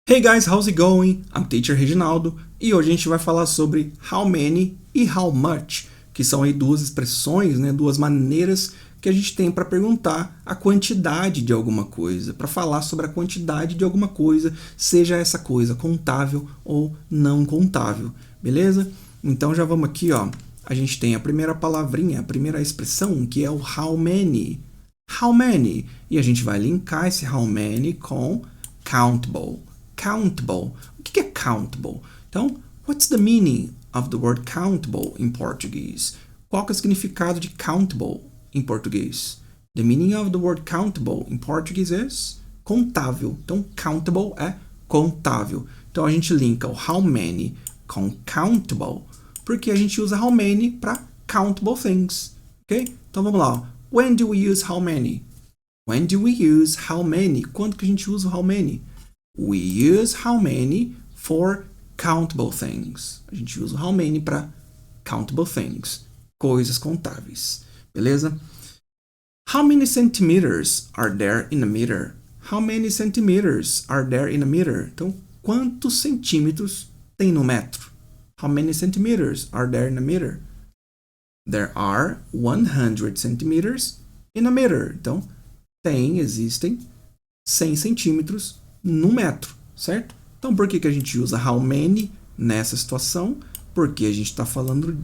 Hey guys, how's it going? I'm Teacher Reginaldo e hoje a gente vai falar sobre how many e how much, que são aí duas expressões, duas maneiras que a gente tem para perguntar a quantidade de alguma coisa, para falar sobre a quantidade de alguma coisa, seja essa coisa contável ou não contável, beleza? Então já vamos aqui, ó. A gente tem a primeira palavrinha, a primeira expressão, que é o how many. How many? E a gente vai linkar esse how many com countable. Countable. O que é countable? Então, what's the meaning of the word countable in Portuguese? Qual que é o significado de countable em português? The meaning of the word countable in Portuguese is contável. Então, countable é contável. Então, a gente linka o how many com countable, porque a gente usa how many para countable things. Ok? Então, vamos lá. When do we use how many? When do we use how many? Quando que a gente usa o how many? We use how many for countable things. A gente usa how many para countable things, coisas contáveis. Beleza? How many centimeters are there in a meter? How many centimeters are there in a meter? Então, quantos centímetros tem no metro? How many centimeters are there in a meter? There are 100 centimeters in a meter. Então, existem 100 centímetros no metro, certo? Então, por que a gente usa how many nessa situação? Porque a gente está falando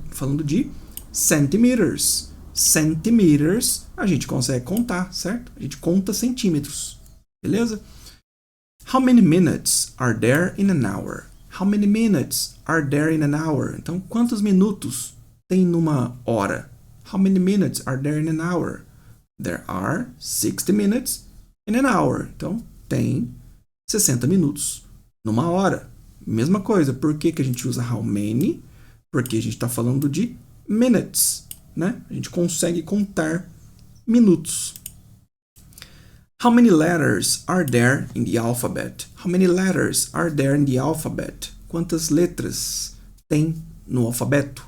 de centimeters. Centimeters a gente consegue contar, certo? A gente conta centímetros, beleza? How many minutes are there in an hour? How many minutes are there in an hour? Então, quantos minutos tem numa hora? How many minutes are there in an hour? There are 60 minutes in an hour. Então, tem 60 minutos numa hora. Mesma coisa. Por que a gente usa how many? Porque a gente está falando de minutes, né? A gente consegue contar minutos. How many letters are there in the alphabet? How many letters are there in the alphabet? Quantas letras tem no alfabeto?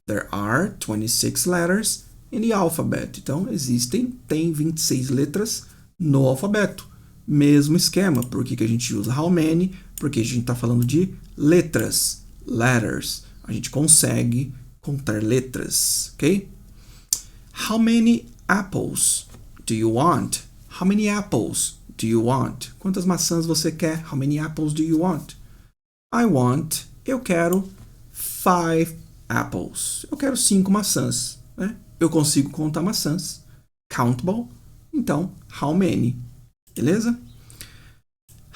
There are 26 letters in the alphabet. Então, tem 26 letras no alfabeto. Mesmo esquema. Por que a gente usa how many? Porque a gente está falando de letras. Letters. A gente consegue contar letras. Ok? How many apples do you want? How many apples do you want? Quantas maçãs você quer? How many apples do you want? Eu quero 5 apples. Eu quero 5 maçãs. Né? Eu consigo contar maçãs. Countable. Então, how many? Beleza?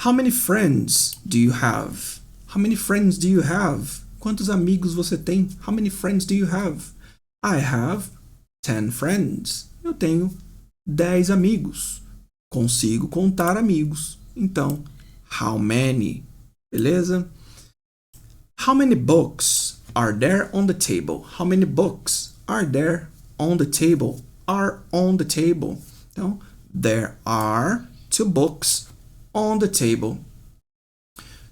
How many friends do you have? How many friends do you have? Quantos amigos você tem? How many friends do you have? I have 10 friends. Eu tenho 10 amigos. Consigo contar amigos. Então, how many? Beleza? How many books are there on the table? How many books are there on the table? Are on the table. Então, there are 2 books on the table.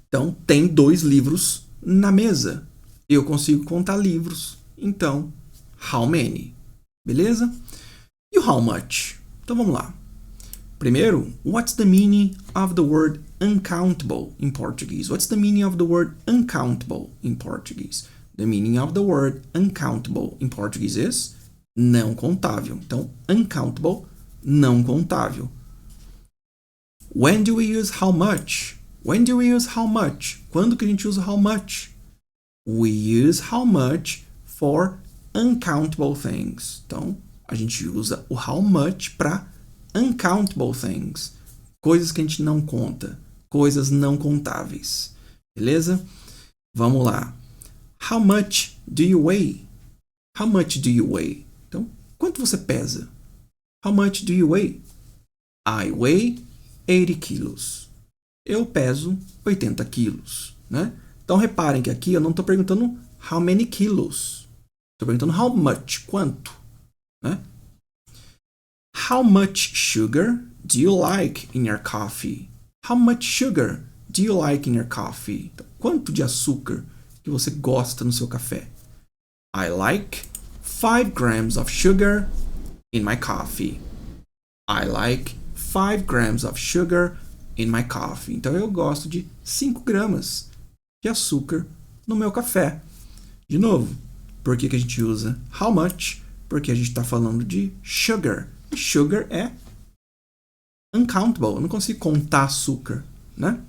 Então, tem 2 livros na mesa. Eu consigo contar livros. Então, how many? Beleza? E o how much? Então, vamos lá. Primeiro, what's the meaning of the word uncountable in Portuguese? What's the meaning of the word uncountable in Portuguese? The meaning of the word uncountable in Portuguese is não contável. Então, uncountable, não contável. When do we use how much? When do we use how much? Quando que a gente usa how much? We use how much for uncountable things. Então, a gente usa o how much para uncountable things. Coisas que a gente não conta. Coisas não contáveis. Beleza? Vamos lá. How much do you weigh? How much do you weigh? Então, quanto você pesa? How much do you weigh? I weigh 80 quilos. Eu peso 80 quilos, né? Então, reparem que aqui eu não estou perguntando how many kilos. Estou perguntando how much, quanto, né? How much sugar do you like in your coffee? How much sugar do you like in your coffee? Então, quanto de açúcar que você gosta no seu café? I like 5 grams of sugar in my coffee. I like 5 grams of sugar in my coffee. Então eu gosto de 5 gramas de açúcar no meu café. De novo, por que a gente usa how much? Porque a gente está falando de sugar. E sugar é uncountable. Eu não consigo contar açúcar, né?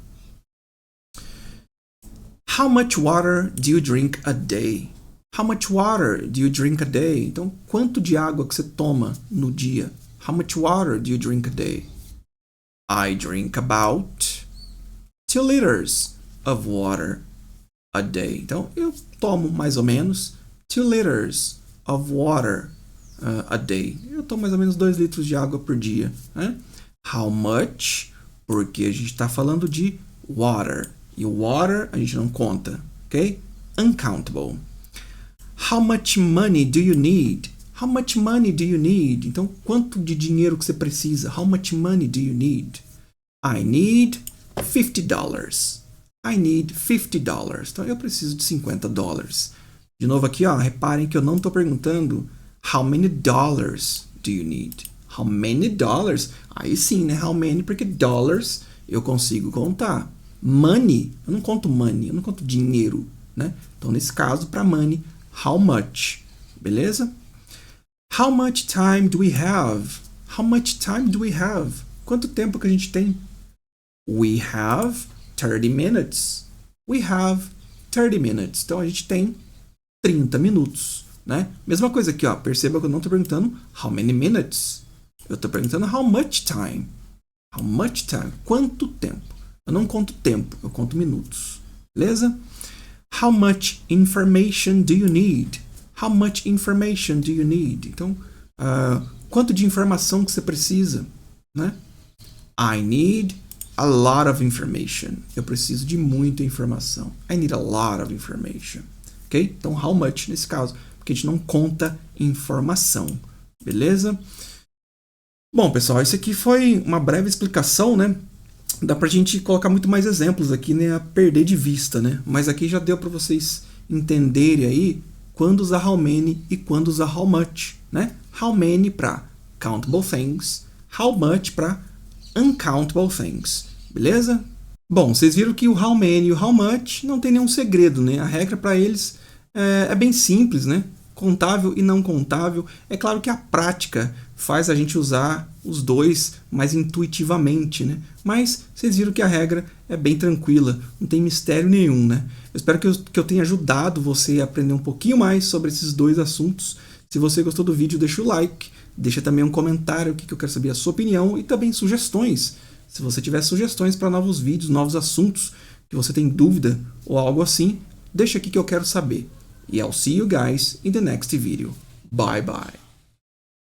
How much water do you drink a day? How much water do you drink a day? Então, quanto de água que você toma no dia? How much water do you drink a day? I drink about 2 liters of water a day. Então, eu tomo mais ou menos 2 liters of water a day. Eu tomo mais ou menos 2 litros de água por dia, né? How much? Porque a gente está falando de water. E o water a gente não conta, ok? Uncountable. How much money do you need? How much money do you need? Então, quanto de dinheiro que você precisa? How much money do you need? I need $50. I need $50. Então, eu preciso de $50. De novo aqui, ó, reparem que eu não estou perguntando how many dollars do you need? How many dollars? Aí sim, né? How many? Porque dollars eu consigo contar. Money, eu não conto money, eu não conto dinheiro, né? Então, nesse caso, para money, how much? Beleza? How much time do we have? How much time do we have? Quanto tempo que a gente tem? We have 30 minutes. We have 30 minutes. Então, a gente tem 30 minutos, né? Mesma coisa aqui, ó. Perceba que eu não estou perguntando how many minutes. Eu estou perguntando how much time. How much time? Quanto tempo? Eu não conto tempo, eu conto minutos. Beleza? How much information do you need? How much information do you need? Então, quanto de informação que você precisa, né? I need a lot of information. Eu preciso de muita informação. I need a lot of information. Ok? Então, how much nesse caso? Porque a gente não conta informação. Beleza? Bom, pessoal, isso aqui foi uma breve explicação, né? Dá pra gente colocar muito mais exemplos aqui, né? A perder de vista, né? Mas aqui já deu para vocês entenderem aí quando usar how many e quando usar how much, né? How many para countable things, how much para uncountable things, beleza? Bom, vocês viram que o how many e o how much não tem nenhum segredo, né? A regra para eles é bem simples, né? Contável e não contável. É claro que a prática faz a gente usar os dois mais intuitivamente, né? Mas vocês viram que a regra é bem tranquila, não tem mistério nenhum, né? Eu espero que eu tenha ajudado você a aprender um pouquinho mais sobre esses dois assuntos. Se você gostou do vídeo, deixa o like, deixa também um comentário que eu quero saber a sua opinião e também sugestões. Se você tiver sugestões para novos vídeos, novos assuntos, que você tem dúvida ou algo assim, deixa aqui que eu quero saber. E I'll see you guys in the next video. Bye bye.